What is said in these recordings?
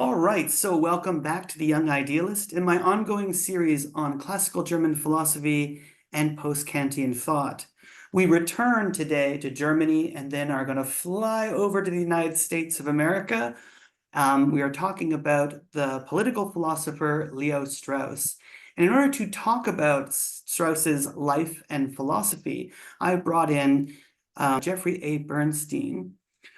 All right, so welcome back to the Young Idealist in my ongoing series on classical German philosophy and post-Kantian thought. We return today to Germany and then are going to fly over to the United States of America. We are talking about the political philosopher Leo Strauss. And in order to talk about Strauss's life and philosophy, I brought in Jeffery A. Bernstein,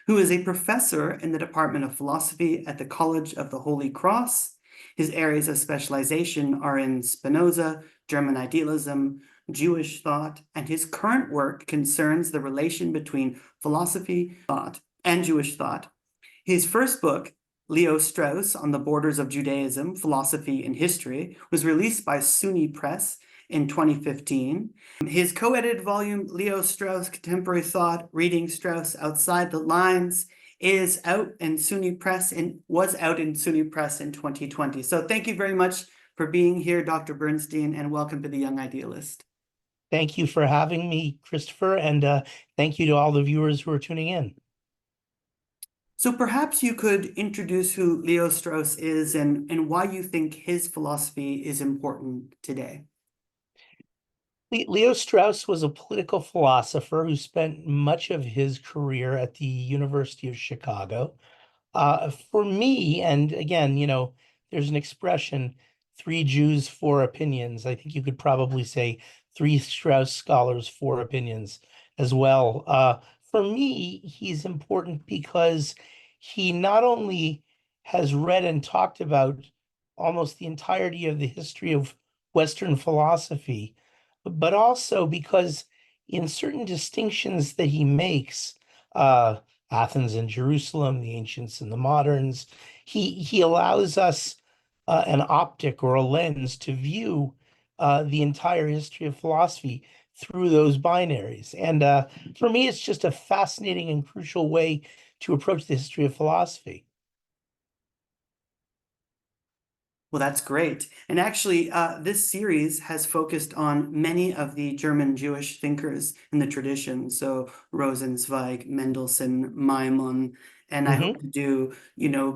who is a professor in the Department of Philosophy at the College of the Holy Cross. His areas of specialization are in Spinoza, German idealism, Jewish thought, and his current work concerns the relation between philosophy, thought, and Jewish thought. His first book, Leo Strauss on the Borders of Judaism, Philosophy and History, was released by SUNY Press in 2015. His co-edited volume, Leo Strauss Contemporary Thought, Reading Strauss Outside the Lines, is out in SUNY Press and was out in SUNY Press in 2020. So thank you very much for being here, Dr. Bernstein, and welcome to the Young Idealist. Thank you for having me, Christopher, and thank you to all the viewers who are tuning in. So perhaps you could introduce who Leo Strauss is and why you think his philosophy is important today. Leo Strauss was a political philosopher who spent much of his career at the University of Chicago. For me, and again, there's an expression, 3 Jews, 4 opinions. I think you could probably say 3 Strauss scholars, 4 opinions as well. For me, he's important because he not only has read and talked about almost the entirety of the history of Western philosophy, but also because in certain distinctions that he makes, Athens and Jerusalem, the ancients and the moderns, he allows us an optic or a lens to view the entire history of philosophy through those binaries. And for me, it's just a fascinating and crucial way to approach the history of philosophy. Well, that's great. And actually, this series has focused on many of the German Jewish thinkers in the tradition. So Rosenzweig, Mendelssohn, Maimon, and I hope to do,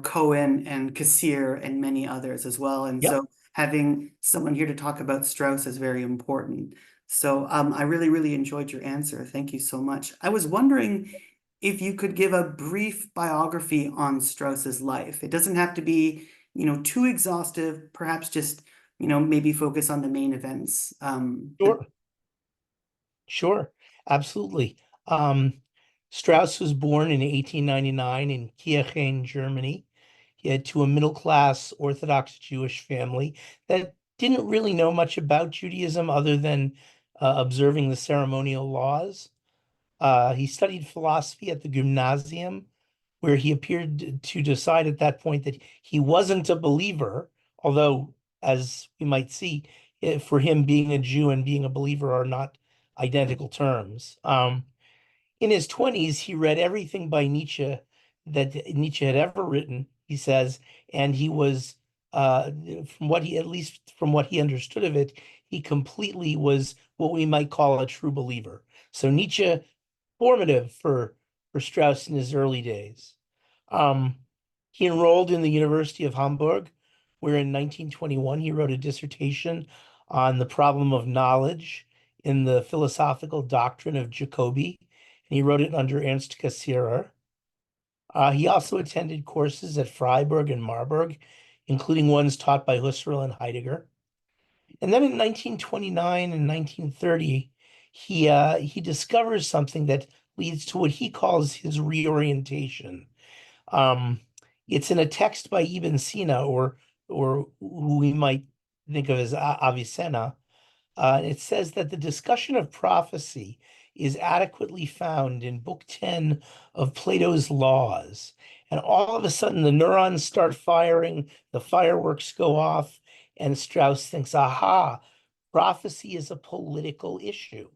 Cohen and Kassir and many others as well. And Yep. so having someone here to talk about Strauss is very important. So I really, really enjoyed your answer. Thank you so much. I was wondering if you could give a brief biography on Strauss's life. It doesn't have to be too exhaustive, perhaps just, maybe focus on the main events. Sure, absolutely. Strauss was born in 1899 in Kirchen, Germany. He had to a middle-class Orthodox Jewish family that didn't really know much about Judaism other than observing the ceremonial laws. He studied philosophy at the gymnasium, where he appeared to decide at that point that he wasn't a believer, although, as we might see, for him, being a Jew and being a believer are not identical terms. In his 20s, he read everything by Nietzsche that Nietzsche had ever written, he says, and he was, from what he, at least from what he understood of it, he completely was what we might call a true believer. So Nietzsche, formative for Strauss in his early days. He enrolled in the University of Hamburg, where in 1921 he wrote a dissertation on the problem of knowledge in the philosophical doctrine of Jacobi, and he wrote it under Ernst Cassirer. He also attended courses at Freiburg and Marburg, including ones taught by Husserl and Heidegger. And then in 1929 and 1930, he discovers something that leads to what he calls his reorientation. It's in a text by Ibn Sina, or who we might think of as Avicenna. It says that the discussion of prophecy is adequately found in Book 10 of Plato's Laws. And all of a sudden, the neurons start firing, the fireworks go off, and Strauss thinks, aha, prophecy is a political issue,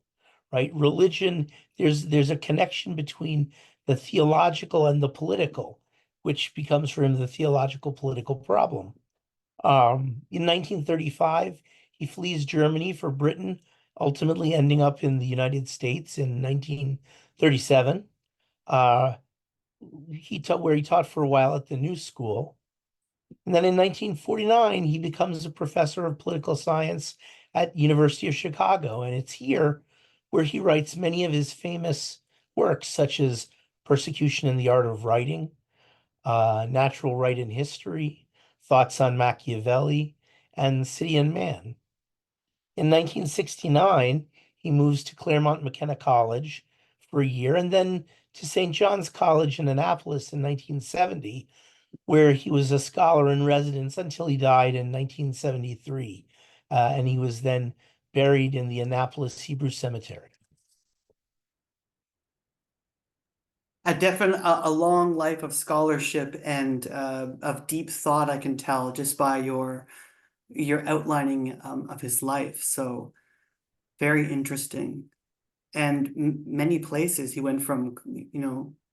right? Religion, there's a connection between the theological and the political, which becomes for him the theological political problem. In 1935, he flees Germany for Britain, ultimately ending up in the United States in 1937. Where he taught for a while at the New School. And then in 1949, he becomes a professor of political science at University of Chicago. And it's here where he writes many of his famous works, such as Persecution in the Art of Writing, Natural Right in History, Thoughts on Machiavelli, and City and Man. In 1969, he moves to Claremont McKenna College for a year and then to St. John's College in Annapolis in 1970, where he was a scholar in residence until he died in 1973. And he was then buried in the Annapolis Hebrew Cemetery. A long life of scholarship and of deep thought, I can tell just by your outlining of his life. So very interesting. And many places he went from,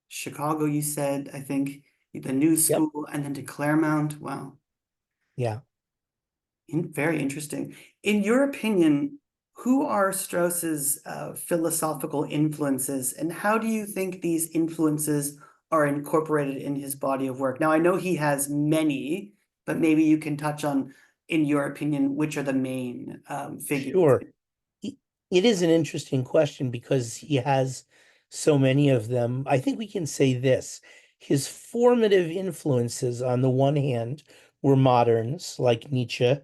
Chicago, you said, I think, the New Yep. School, and then to Claremont. Wow. Yeah. Very interesting. In your opinion, who are Strauss's philosophical influences, and how do you think these influences are incorporated in his body of work? Now, I know he has many, but maybe you can touch on, in your opinion, which are the main figures. Sure. It is an interesting question because he has so many of them. I think we can say this. His formative influences, on the one hand, were moderns like Nietzsche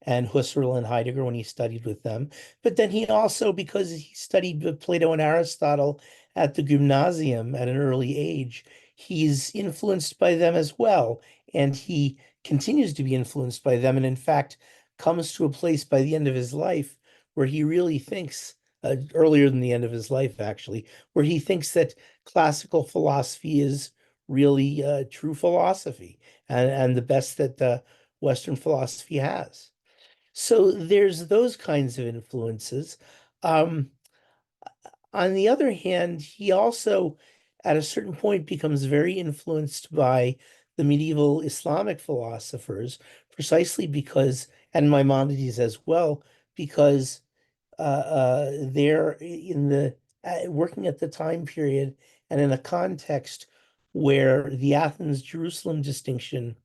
and Husserl and Heidegger when he studied with them. But then he also, because he studied with Plato and Aristotle at the gymnasium at an early age, he's influenced by them as well. And he continues to be influenced by them. And in fact, comes to a place by the end of his life where he really thinks, earlier than the end of his life, actually, where he thinks that classical philosophy is really true philosophy and the best that Western philosophy has. So there's those kinds of influences. Um, on the other hand, he also, at a certain point, becomes very influenced by the medieval Islamic philosophers, precisely because, and Maimonides as well, because they're in the working at the time period and in a context where the Athens-Jerusalem distinction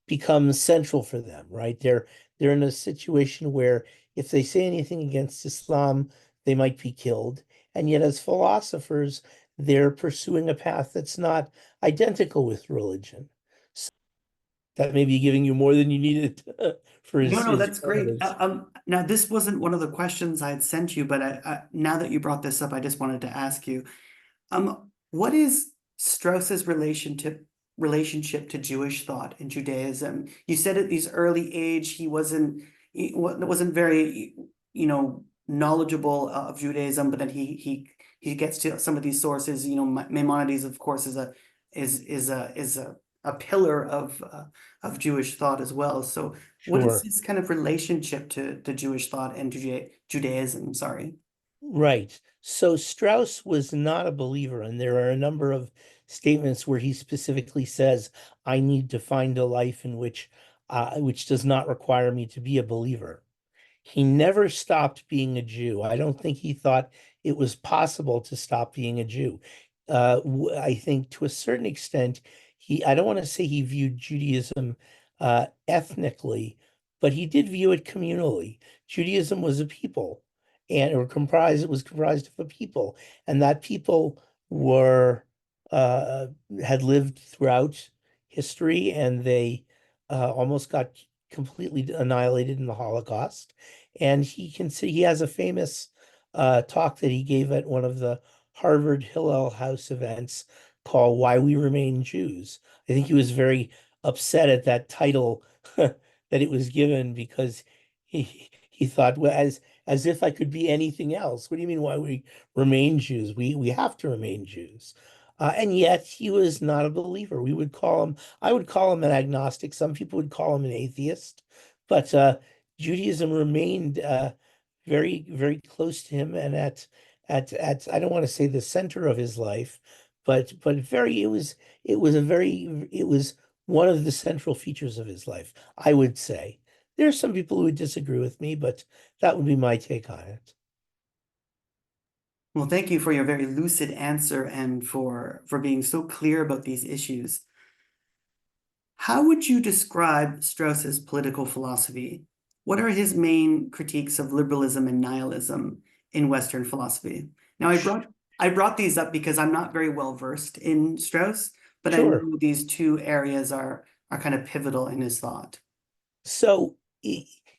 becomes central for them, right? They're in a situation where if they say anything against Islam, they might be killed. And yet, as philosophers, they're pursuing a path that's not identical with religion. So that may be giving you more than you needed for No, no, his that's great. relevance. Now this wasn't one of the questions I had sent you, but now that you brought this up, I just wanted to ask you, what is Strauss's relationship to Jewish thought and Judaism? You said at this early age he wasn't very, knowledgeable of Judaism, but then he gets to some of these sources. Maimonides, of course, is a pillar of Jewish thought as well. So what is Sure. his kind of relationship to Jewish thought and Judaism? Sorry. Right. So Strauss was not a believer, and there are a number of statements where he specifically says, "I need to find a life in which does not require me to be a believer." He never stopped being a Jew. I don't think he thought it was possible to stop being a Jew. I think to a certain extent, I don't want to say he viewed Judaism ethnically, but he did view it communally. Judaism was a people it was comprised of a people, and that people were, uh, had lived throughout history, and they almost got completely annihilated in the Holocaust. And he has a famous talk that he gave at one of the Harvard Hillel House events called "Why We Remain Jews." I think he was very upset at that title that it was given because he thought, well, as if I could be anything else. What do you mean, why we remain Jews? We have to remain Jews. And yet he was not a believer. I would call him an agnostic. Some people would call him an atheist, but Judaism remained very, very close to him and at I don't want to say the center of his life, but it was one of the central features of his life, I would say. There are some people who would disagree with me, but that would be my take on it. Well, thank you for your very lucid answer and for being so clear about these issues. How would you describe Strauss's political philosophy? What are his main critiques of liberalism and nihilism in Western philosophy? Now, I brought these up because I'm not very well versed in Strauss, but I Sure. know these two areas are kind of pivotal in his thought. So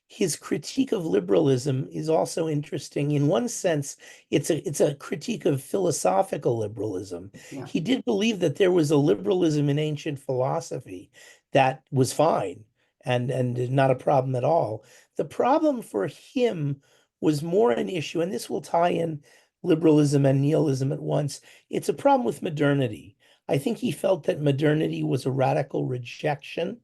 his critique of liberalism is also interesting. In one sense, it's a critique of philosophical liberalism. Yeah, He did believe that there was a liberalism in ancient philosophy that was fine and not a problem at all. The problem for him was more an issue, and this will tie in liberalism and nihilism at once. It's a problem with modernity. I think he felt that modernity was a radical rejection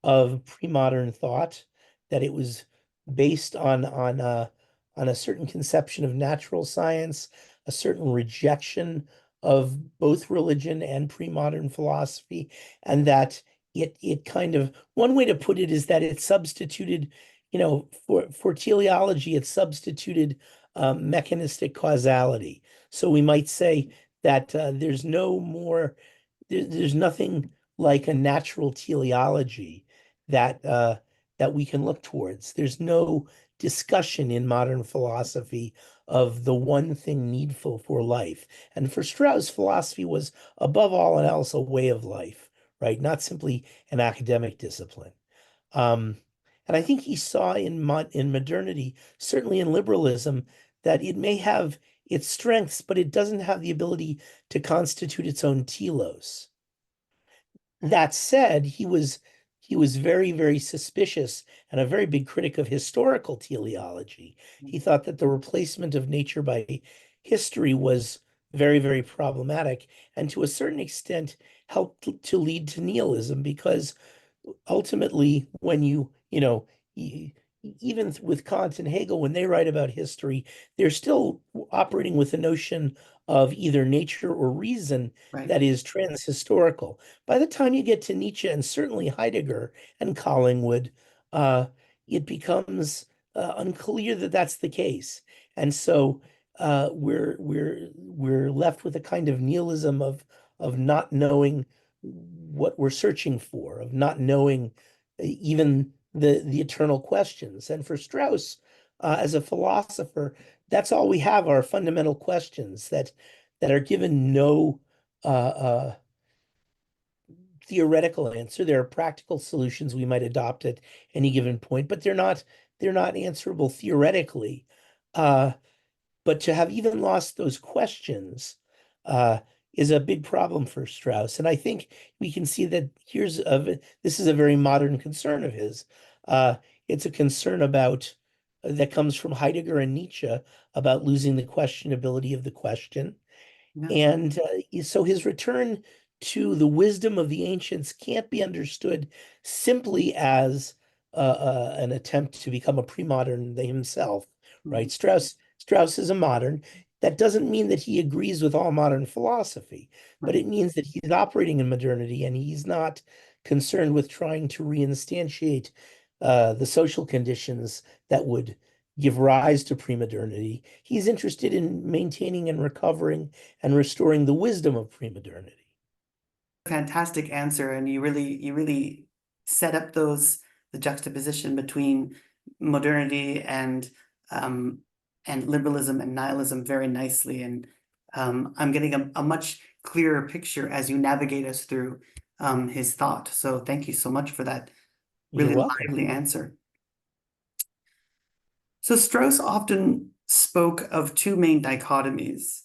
of pre-modern thought, that it was based on a certain conception of natural science, a certain rejection of both religion and pre-modern philosophy, and that it kind of, one way to put it is that it substituted, for teleology, it substituted mechanistic causality. So we might say that there's no more, there's nothing like a natural teleology that we can look towards. There's no discussion in modern philosophy of the one thing needful for life. And for Strauss, philosophy was above all else a way of life, right? Not simply an academic discipline. Um, and I think he saw in modernity, certainly in liberalism, that it may have its strengths, but it doesn't have the ability to constitute its own telos. That said, he was very, very suspicious and a very big critic of historical teleology. He thought that the replacement of nature by history was very, very problematic, and to a certain extent helped to lead to nihilism, because ultimately, when even with Kant and Hegel, when they write about history, they're still operating with the notion of either nature or reason right. that is transhistorical. By the time you get to Nietzsche and certainly Heidegger and Collingwood, uh, it becomes unclear that that's the case, and so we're left with a kind of nihilism of not knowing what we're searching for, of not knowing even the eternal questions. And for Strauss, as a philosopher, that's all we have are fundamental questions that are given no theoretical answer. There are practical solutions we might adopt at any given point, but they're not answerable theoretically. Uh, but to have even lost those questions uh, is a big problem for Strauss. And I think we can see that this is a very modern concern of his. Uh, it's a concern about that comes from Heidegger and Nietzsche about losing the questionability of the question. Yeah, And so his return to the wisdom of the ancients can't be understood simply as an attempt to become a pre-modern himself, mhm, right? Strauss is a modern. That doesn't mean that he agrees with all modern philosophy, but right. it means that he's operating in modernity and he's not concerned with trying to reinstantiate the social conditions that would give rise to pre-modernity. He's interested in maintaining and recovering and restoring the wisdom of pre-modernity. Fantastic answer, and you really set up the juxtaposition between modernity um and liberalism and nihilism very nicely, and I'm getting a much clearer picture as you navigate us through his thought. So thank you so much for that You're really welcome. lively answer. So Strauss often spoke of two main dichotomies,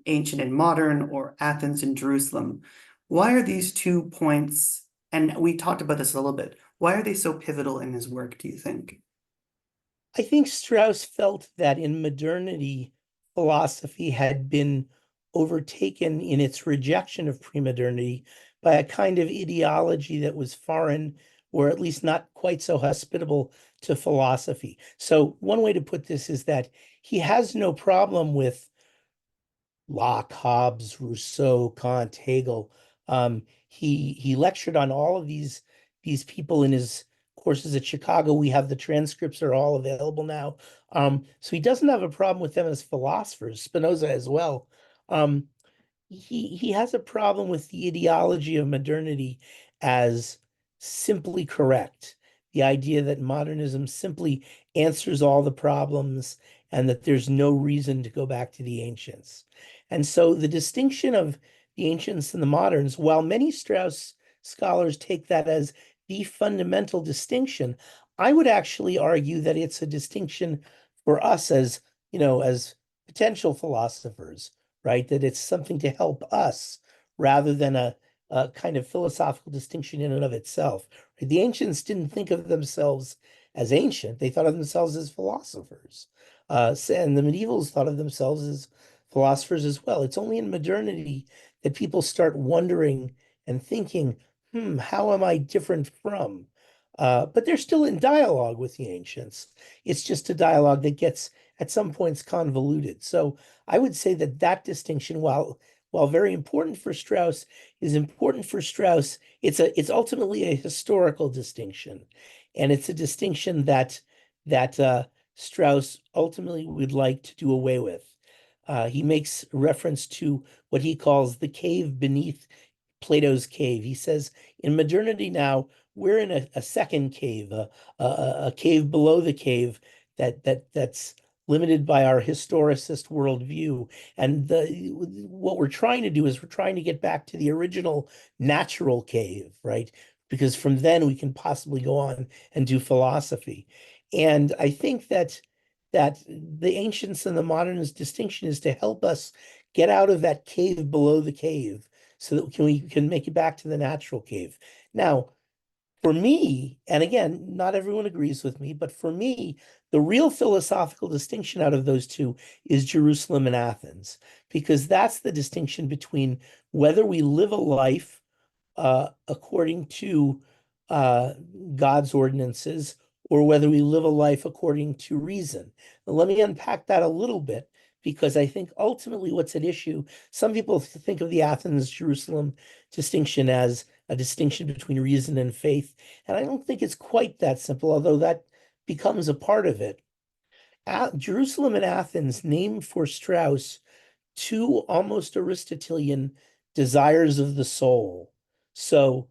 ancient and modern, or Athens and Jerusalem. Why are these 2 points, and we talked about this a little bit, why are they so pivotal in his work, do you think? I think Strauss felt that in modernity, philosophy had been overtaken in its rejection of pre-modernity by a kind of ideology that was foreign, or at least not quite so hospitable to philosophy. So one way to put this is that he has no problem with Locke, Hobbes, Rousseau, Kant, Hegel. He lectured on all of these people in his courses at Chicago. We have the transcripts are all available now. So he doesn't have a problem with them as philosophers, Spinoza as well. Um, he has a problem with the ideology of modernity as simply correct, the idea that modernism simply answers all the problems and that there's no reason to go back to the ancients. And so the distinction of the ancients and the moderns, while many Strauss scholars take that as the fundamental distinction, I would actually argue that it's a distinction for us as, as potential philosophers, right? That it's something to help us rather than a kind of philosophical distinction in and of itself. Right? The ancients didn't think of themselves as ancient; they thought of themselves as philosophers, and the medievals thought of themselves as philosophers as well. It's only in modernity that people start wondering and thinking, how am I different from? But they're still in dialogue with the ancients. It's just a dialogue that gets at some points convoluted. So I would say that that distinction, while very important for Strauss, is important for Strauss. It's ultimately a historical distinction, and it's a distinction that Strauss ultimately would like to do away with. He makes reference to what he calls the cave beneath Plato's cave. He says, in modernity now, we're in a second cave, a cave below the cave that's limited by our historicist worldview. And what we're trying to do is we're trying to get back to the original natural cave, right? Because from then we can possibly go on and do philosophy. And I think that the ancients and the moderns distinction is to help us get out of that cave below the cave so that we can make it back to the natural cave. Now, for me, and again, not everyone agrees with me, but for me, the real philosophical distinction out of those two is Jerusalem and Athens, because that's the distinction between whether we live a life according to uh, God's ordinances or whether we live a life according to reason. Now, let me unpack that a little bit because I think ultimately what's at issue, some people think of the Athens Jerusalem distinction as a distinction between reason and faith. And I don't think it's quite that simple, although that becomes a part of it. Jerusalem and Athens, named for Strauss, two almost Aristotelian desires of the soul. So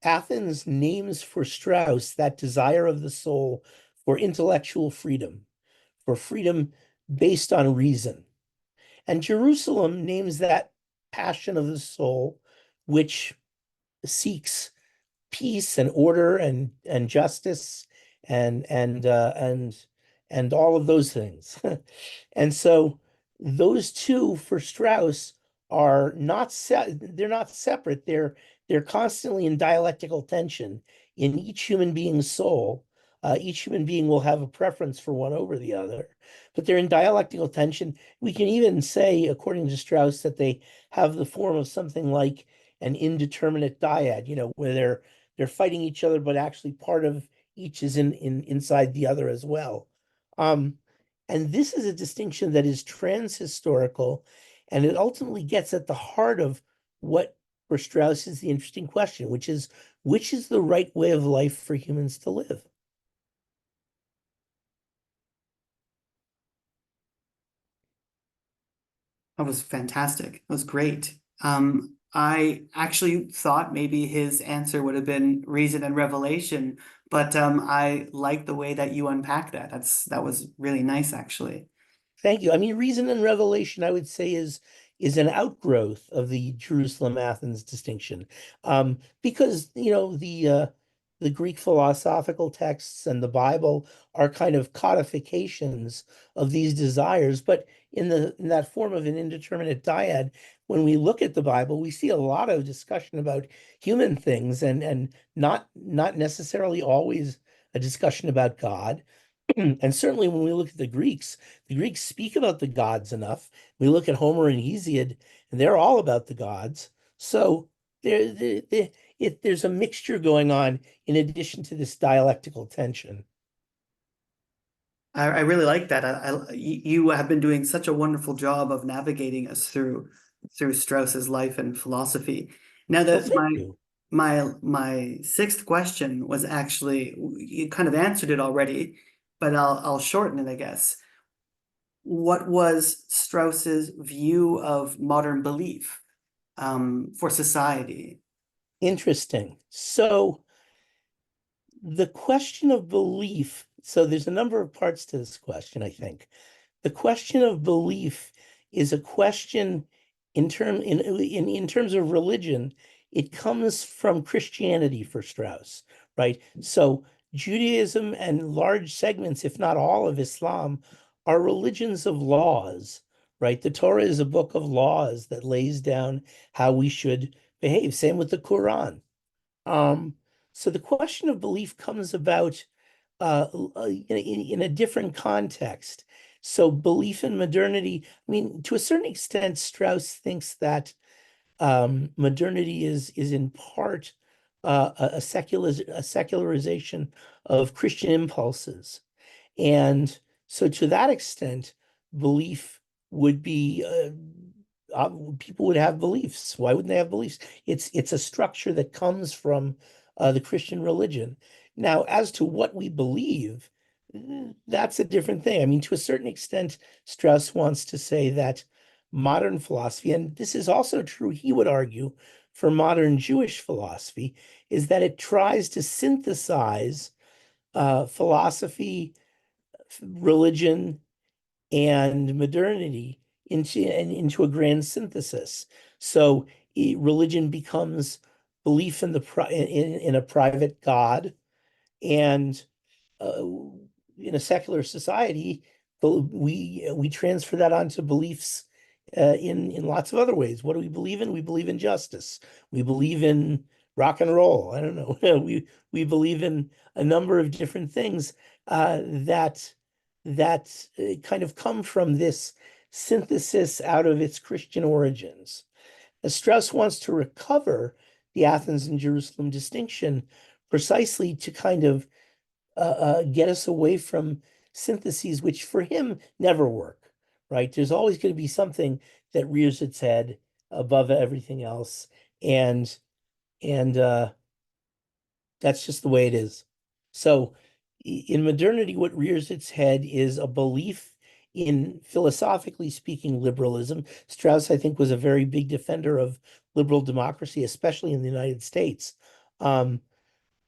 Athens names for Strauss that desire of the soul for intellectual freedom, for freedom based on reason. And Jerusalem names that passion of the soul, which seeks peace and order and justice and all of those things. And so those two for Strauss are not they're not separate. They're constantly in dialectical tension in each human being's soul. Each human being will have a preference for one over the other, but they're in dialectical tension. We can even say, according to Strauss, that they have the form of something like an indeterminate dyad, where they're fighting each other, but actually part of each is inside the other as well. Um, and this is a distinction that is transhistorical, and it ultimately gets at the heart of what for Strauss is the interesting question, which is the right way of life for humans to live? That was fantastic. That was great. I actually thought maybe his answer would have been reason and revelation, but I like the way that you unpack that. That was really nice, actually. Thank you. I mean, reason and revelation, I would say, is an outgrowth of the Jerusalem-Athens distinction, because the Greek philosophical texts and the Bible are kind of codifications of these desires, but in that form of an indeterminate dyad, when we look at the Bible, we see a lot of discussion about human things and not necessarily always a discussion about God. And certainly when we look at the Greeks speak about the gods enough. We look at Homer and Hesiod, and they're all about the gods. So there's a mixture going on in addition to this dialectical tension. I really like that. You have been doing such a wonderful job of navigating us through Strauss's life and philosophy. Now Well, that thank you. my sixth question was actually, you kind of answered it already, but I'll shorten it, I guess. What was Strauss's view of modern belief for society? Interesting. So The question of belief, so there's a number of parts to this question, I think. The question of belief is a question in terms of religion, it comes from Christianity for Strauss, right? So Judaism and large segments, if not all of Islam, are religions of laws, right? The Torah is a book of laws that lays down how we should behave. Same with the Quran. Um, so the question of belief comes about in a different context. So belief in modernity, I mean, to a certain extent, Strauss thinks that modernity is in part a secularization of Christian impulses. And so to that extent, belief would be people would have beliefs. Why wouldn't they have beliefs? It's a structure that comes from the Christian religion. Now, as to what we believe, that's a different thing. I mean, to a certain extent, Strauss wants to say that modern philosophy, and this is also true, he would argue, for modern Jewish philosophy, is that it tries to synthesize philosophy, religion, and modernity into a grand synthesis. So religion becomes belief in in a private God, and uh, in a secular society, we transfer that onto beliefs in lots of other ways. What do we believe in? We believe in justice. We believe in rock and roll. I don't know. We believe in a number of different things that kind of come from this synthesis out of its Christian origins. Strauss wants to recover the Athens and Jerusalem distinction precisely to kind of get us away from syntheses, which for him never work, right? There's always going to be something that rears its head above everything else, and and that's just the way it is. So in modernity, what rears its head is a belief in, philosophically speaking, liberalism. Strauss, I think, was a very big defender of liberal democracy, especially in the United States. Um,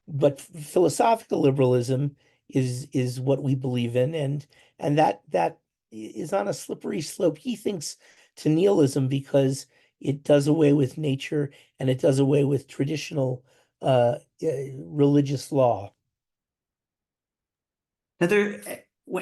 but philosophical liberalism is what we believe in, and that is on a slippery slope. He thinks to nihilism because it does away with nature and it does away with traditional religious law. Now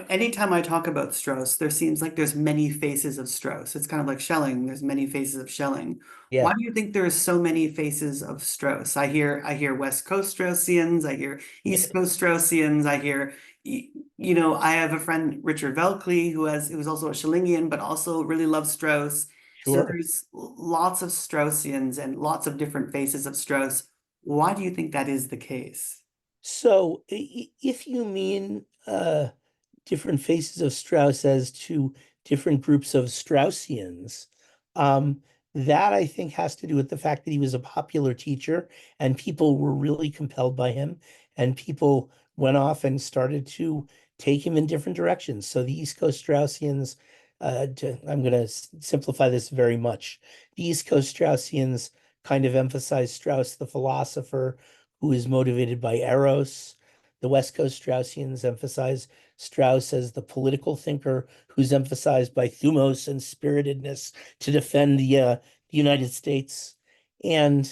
anytime I talk about Strauss, there seems like there's many faces of Strauss. It's kind of like Schelling. There's many faces of Schelling. Yeah, Why do you think there are so many faces of Strauss? I hear West Coast Straussians. I hear East Coast Straussians. I hear, I have a friend, Richard Velkley, who was also a Schellingian, but also really loves Strauss. So sure. there's lots of Straussians and lots of different faces of Strauss. Why do you think that is the case? So if you mean different faces of Strauss as to different groups of Straussians. Um, that I think has to do with the fact that he was a popular teacher and people were really compelled by him, and people went off and started to take him in different directions. So the East Coast Straussians, I'm going to simplify this very much. The East Coast Straussians kind of emphasize Strauss, the philosopher who is motivated by Eros. The West Coast Straussians emphasize Strauss as the political thinker who's emphasized by thumos and spiritedness to defend the United States. And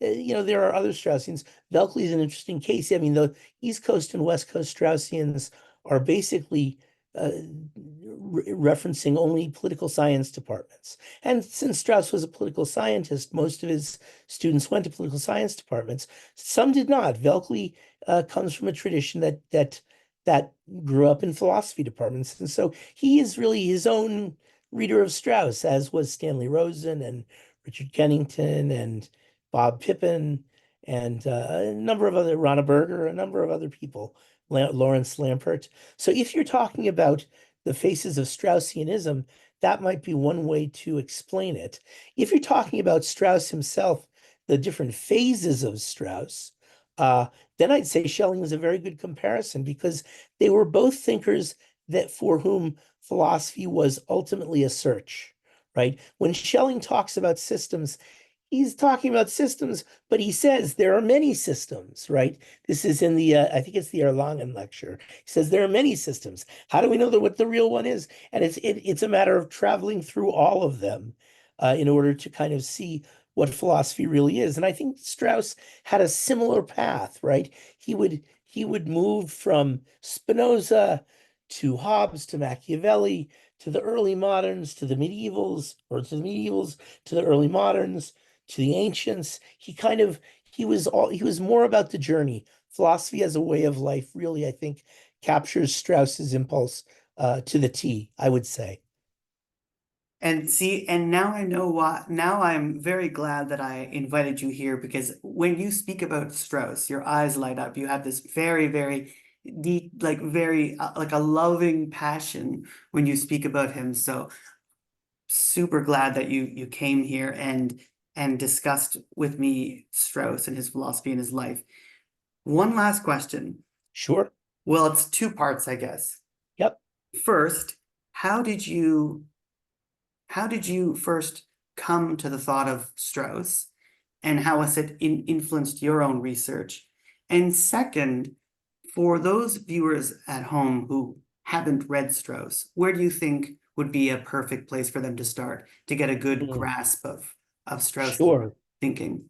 there are other Straussians. Velkley is an interesting case. I mean, the East Coast and West Coast Straussians are basically referencing only political science departments. And since Strauss was a political scientist, most of his students went to political science departments. Some did not. Velkley comes from a tradition that grew up in philosophy departments, and so he is really his own reader of Strauss, as was Stanley Rosen and Richard Kennington and Bob Pippin and a number of other Rana Berger, a number of other people, Lawrence Lampert. So if you're talking about the faces of Straussianism, that might be one way to explain it. If you're talking about Strauss himself, the different phases of Strauss, uh, then I'd say Schelling is a very good comparison because they were both thinkers that for whom philosophy was ultimately a search, right? When Schelling talks about systems, he's talking about systems, but he says there are many systems, right? This is in the I think it's the Erlangen lecture. He says there are many systems. How do we know that what the real one is? And it's a matter of traveling through all of them in order to kind of see what philosophy really is. And I think Strauss had a similar path, right? He would move from Spinoza to Hobbes to Machiavelli to the early moderns to the medievals, or to the medievals to the early moderns to the ancients. He was more about the journey. Philosophy as a way of life really, I think, captures Strauss's impulse to the T, I would say. And see, and now I know why. Now I'm very glad that I invited you here because when you speak about Strauss, your eyes light up. You have this very, very deep, like very, like a loving passion when you speak about him. So super glad that you came here and discussed with me Strauss and his philosophy and his life. One last question. Sure. Well, it's two parts, I guess. Yep. First, how did you how did you first come to the thought of Strauss, and how has it influenced your own research? And second, for those viewers at home who haven't read Strauss, where do you think would be a perfect place for them to start to get a good Mm, grasp of Strauss's sure. thinking?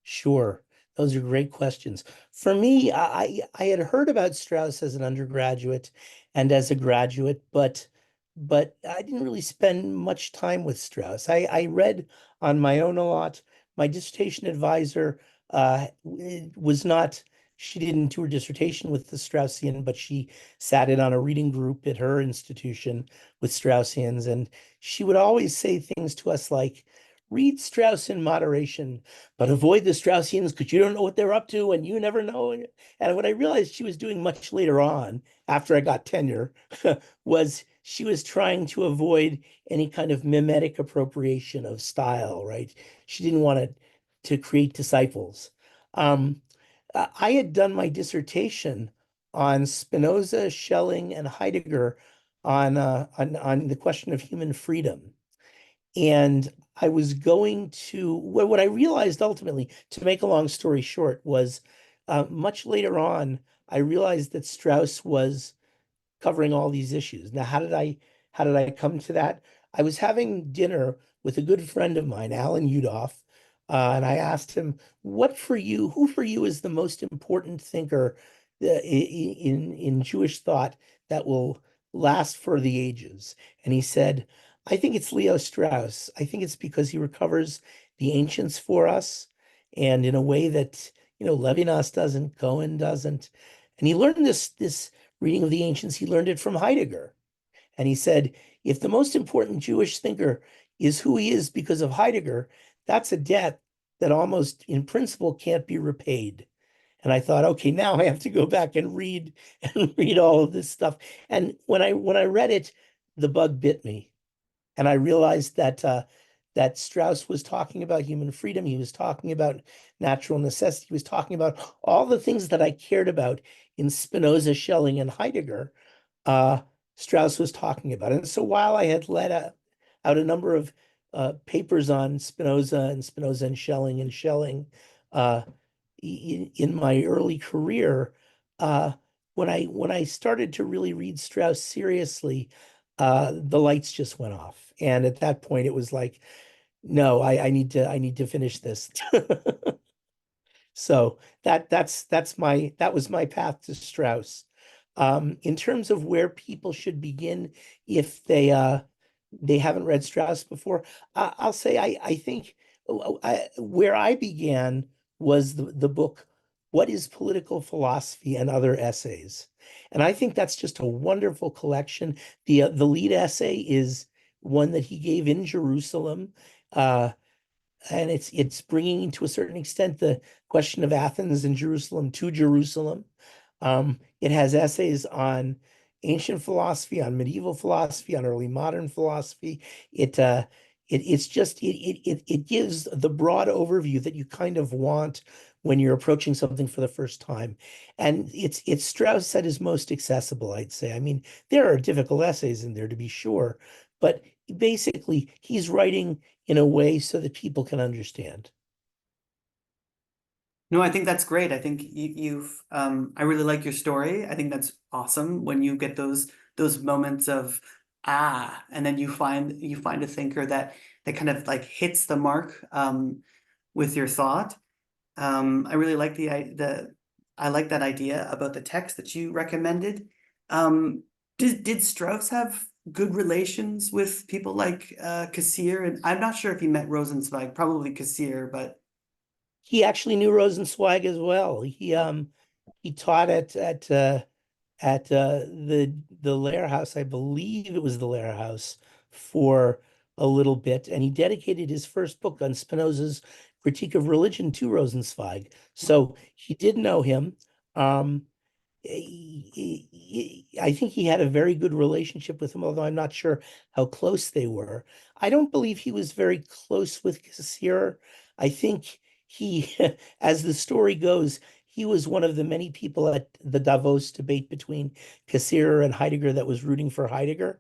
Sure. Those are great questions. For me, I had heard about Strauss as an undergraduate and as a graduate, but I didn't really spend much time with Strauss. I read on my own a lot. My dissertation advisor was not, she didn't do her dissertation with the Straussian, but she sat in on a reading group at her institution with Straussians, and she would always say things to us like, read Strauss in moderation, but avoid the Straussians because you don't know what they're up to and you never know. And what I realized she was doing much later on, after I got tenure, was she was trying to avoid any kind of mimetic appropriation of style, right? She didn't want to create disciples. Um, I had done my dissertation on Spinoza, Schelling, and Heidegger on the question of human freedom. And I was going to, what I realized ultimately, to make a long story short, was much later on, I realized that Strauss was covering all these issues. Now, how did I come to that? I was having dinner with a good friend of mine, Alan Udoff, and I asked him, who for you is the most important thinker in Jewish thought that will last for the ages? And he said, I think it's Leo Strauss. I think it's because he recovers the ancients for us, and in a way that, Levinas doesn't, Cohen doesn't. And he learned this reading of the ancients, he learned it from Heidegger. And he said, if the most important Jewish thinker is who he is because of Heidegger, that's a debt that almost in principle can't be repaid. And I thought, okay, now I have to go back and read and read all of this stuff. And when I read it, the bug bit me. And I realized that Strauss was talking about human freedom. He was talking about natural necessity. He was talking about all the things that I cared about in Spinoza, Schelling, and Heidegger. Uh, Strauss was talking about. And so while I had out a number of papers on Spinoza and Schelling, uh, in my early career, uh, when I started to really read Strauss seriously, the lights just went off. And at that point, it was like, no, I need to finish this. So that was my path to Strauss. In terms of where people should begin if they haven't read Strauss before, I'll say I think where I began was the book What is Political Philosophy and Other Essays. And I think that's just a wonderful collection. The lead essay is one that he gave in Jerusalem. Uh, and it's bringing to a certain extent the question of Athens and Jerusalem to Jerusalem. It has essays on ancient philosophy, on medieval philosophy, on early modern philosophy. It gives the broad overview that you kind of want when you're approaching something for the first time. And it's Strauss at his most accessible, I'd say. I mean, there are difficult essays in there to be sure, but basically he's writing in a way so that people can understand. No, I think that's great. I think I really like your story. I think that's awesome when you get those moments of and then you find a thinker that kind of like hits the mark with your thought. I really like I like that idea about the text that you recommended. Um, did Strauss have good relations with people like Cassirer? And I'm not sure if he met Rosenzweig, probably Cassirer, but He actually knew Rosenzweig as well. He taught at the Lair House, I believe it was the Lair House, for a little bit, and he dedicated his first book on Spinoza's Critique of Religion to Rosenzweig. So he did know him. Um, I think he had a very good relationship with him, although I'm not sure how close they were. I don't believe he was very close with Cassirer. I think he, as the story goes, he was one of the many people at the Davos debate between Cassirer and Heidegger that was rooting for Heidegger,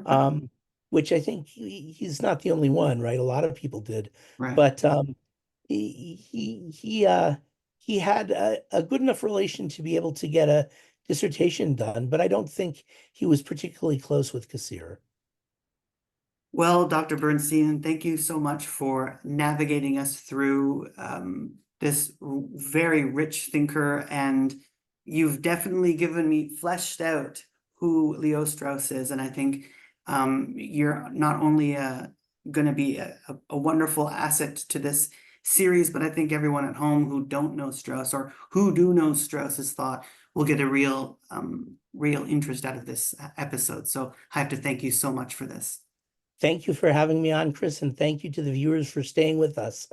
um, which I think he's not the only one, right? A lot of people did, right. but he had a good enough relation to be able to get a dissertation done, but I don't think he was particularly close with Cassirer. Well, Dr. Bernstein, thank you so much for navigating us through this very rich thinker, and you've definitely given me fleshed out who Leo Strauss is, and I think you're not only going to be a wonderful asset to this series, but I think everyone at home who don't know Strauss or who do know Strauss's thought will get a real interest out of this episode. So I have to thank you so much for this. Thank you for having me on, Chris, and thank you to the viewers for staying with us.